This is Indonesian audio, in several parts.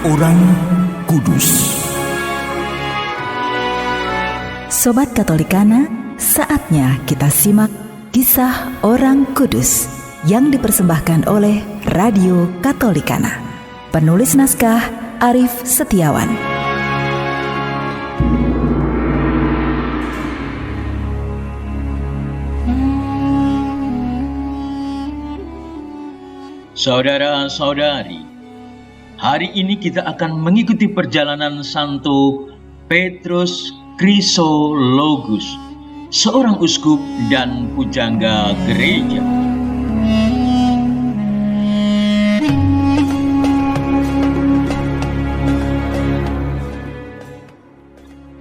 Seorang Kudus. Sobat Katolikana, saatnya kita simak kisah orang kudus yang dipersembahkan oleh Radio Katolikana. Penulis naskah Arif Setiawan. Saudara-saudari, hari ini kita akan mengikuti perjalanan Santo Petrus Chrysologus, seorang uskup dan pujangga gereja.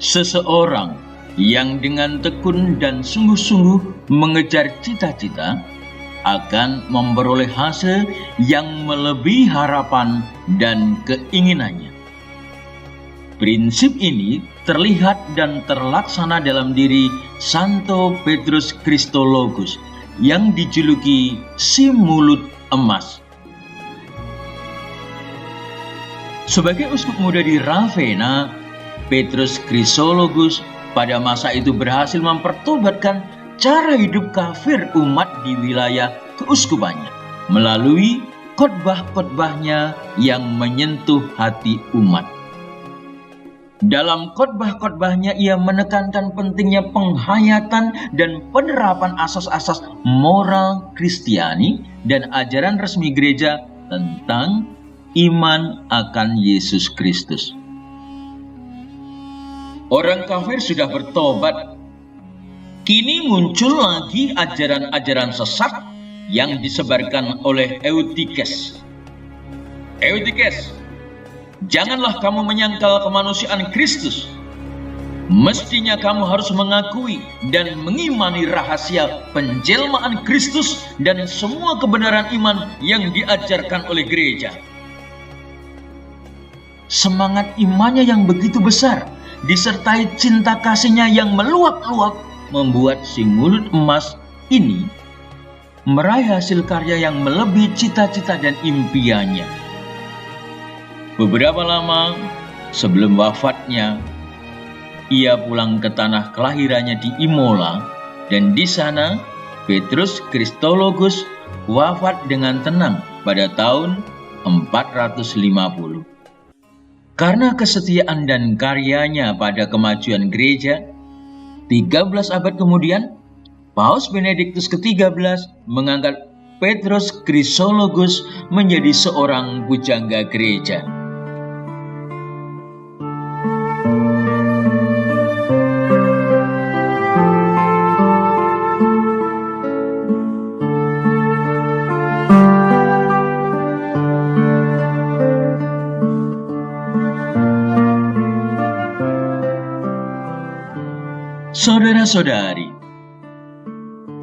Seseorang yang dengan tekun dan sungguh-sungguh mengejar cita-cita akan memperoleh hasil yang melebihi harapan dan keinginannya. Prinsip ini terlihat dan terlaksana dalam diri Santo Petrus Chrysologus yang dijuluki si mulut emas. Sebagai uskup muda di Ravenna, Petrus Chrysologus pada masa itu berhasil mempertobatkan cara hidup kafir umat di wilayah keuskupannya melalui khotbah-khotbahnya yang menyentuh hati umat. Dalam khotbah-khotbahnya ia menekankan pentingnya penghayatan dan penerapan asas-asas moral Kristiani dan ajaran resmi gereja tentang iman akan Yesus Kristus. Orang kafir sudah bertobat. Kini muncul lagi ajaran-ajaran sesat yang disebarkan oleh Eutyches. Eutyches, janganlah kamu menyangkal kemanusiaan Kristus. Mestinya kamu harus mengakui dan mengimani rahasia penjelmaan Kristus dan semua kebenaran iman yang diajarkan oleh gereja. Semangat imannya yang begitu besar, disertai cinta kasihnya yang meluap-luap, membuat si mulut emas ini meraih hasil karya yang melebihi cita-cita dan impiannya. Beberapa lama sebelum wafatnya, ia pulang ke tanah kelahirannya di Imola, dan di sana Petrus Chrysologus wafat dengan tenang pada tahun 450. Karena kesetiaan dan karyanya pada kemajuan gereja, 13 abad kemudian, Paus Benediktus ke-13 mengangkat Petrus Chrysologus menjadi seorang pujangga gereja. Saudara-saudari,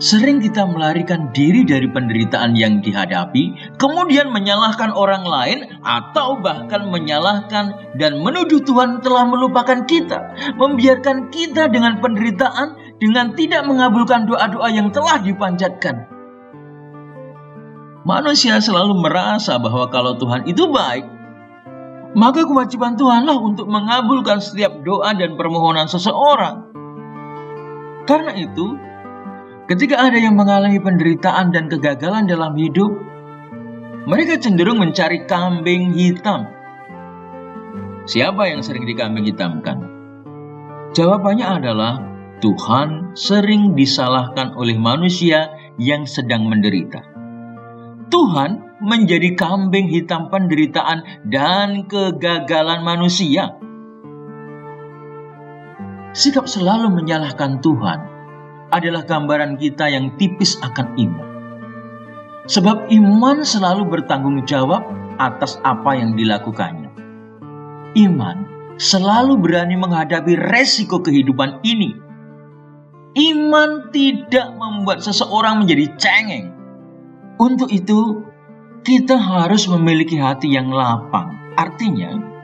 sering kita melarikan diri dari penderitaan yang dihadapi, kemudian menyalahkan orang lain atau bahkan menyalahkan dan menuduh Tuhan telah melupakan kita, membiarkan kita dengan penderitaan dengan tidak mengabulkan doa-doa yang telah dipanjatkan. Manusia selalu merasa bahwa kalau Tuhan itu baik, maka kewajiban Tuhanlah untuk mengabulkan setiap doa dan permohonan seseorang. Karena itu, ketika ada yang mengalami penderitaan dan kegagalan dalam hidup, mereka cenderung mencari kambing hitam. Siapa yang sering dikambing hitamkan? Jawabannya adalah Tuhan sering disalahkan oleh manusia yang sedang menderita. Tuhan menjadi kambing hitam penderitaan dan kegagalan manusia. Sikap selalu menyalahkan Tuhan adalah gambaran kita yang tipis akan iman. Sebab iman selalu bertanggung jawab atas apa yang dilakukannya. Iman selalu berani menghadapi resiko kehidupan ini. Iman tidak membuat seseorang menjadi cengeng. Untuk itu, kita harus memiliki hati yang lapang. Artinya,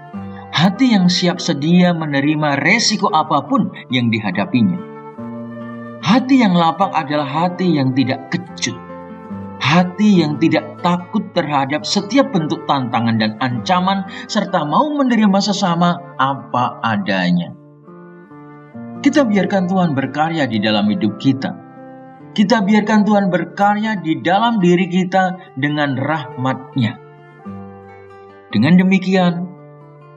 hati yang siap sedia menerima resiko apapun yang dihadapinya. Hati yang lapang adalah hati yang tidak kecut. hati yang tidak takut terhadap setiap bentuk tantangan dan ancaman, serta mau menerima sesama apa adanya. Kita biarkan Tuhan berkarya di dalam hidup kita. Kita biarkan Tuhan berkarya di dalam diri kita dengan rahmat-Nya. Dengan demikian,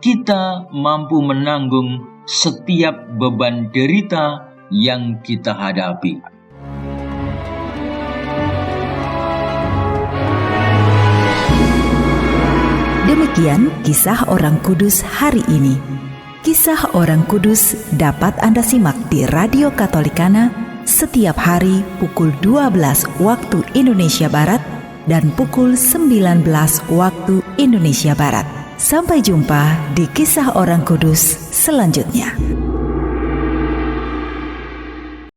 kita mampu menanggung setiap beban derita yang kita hadapi. Demikian kisah orang kudus hari ini. Kisah orang kudus dapat Anda simak di Radio Katolikana setiap hari pukul 12 waktu Indonesia Barat dan pukul 19 waktu Indonesia Barat. Sampai jumpa di kisah orang kudus selanjutnya.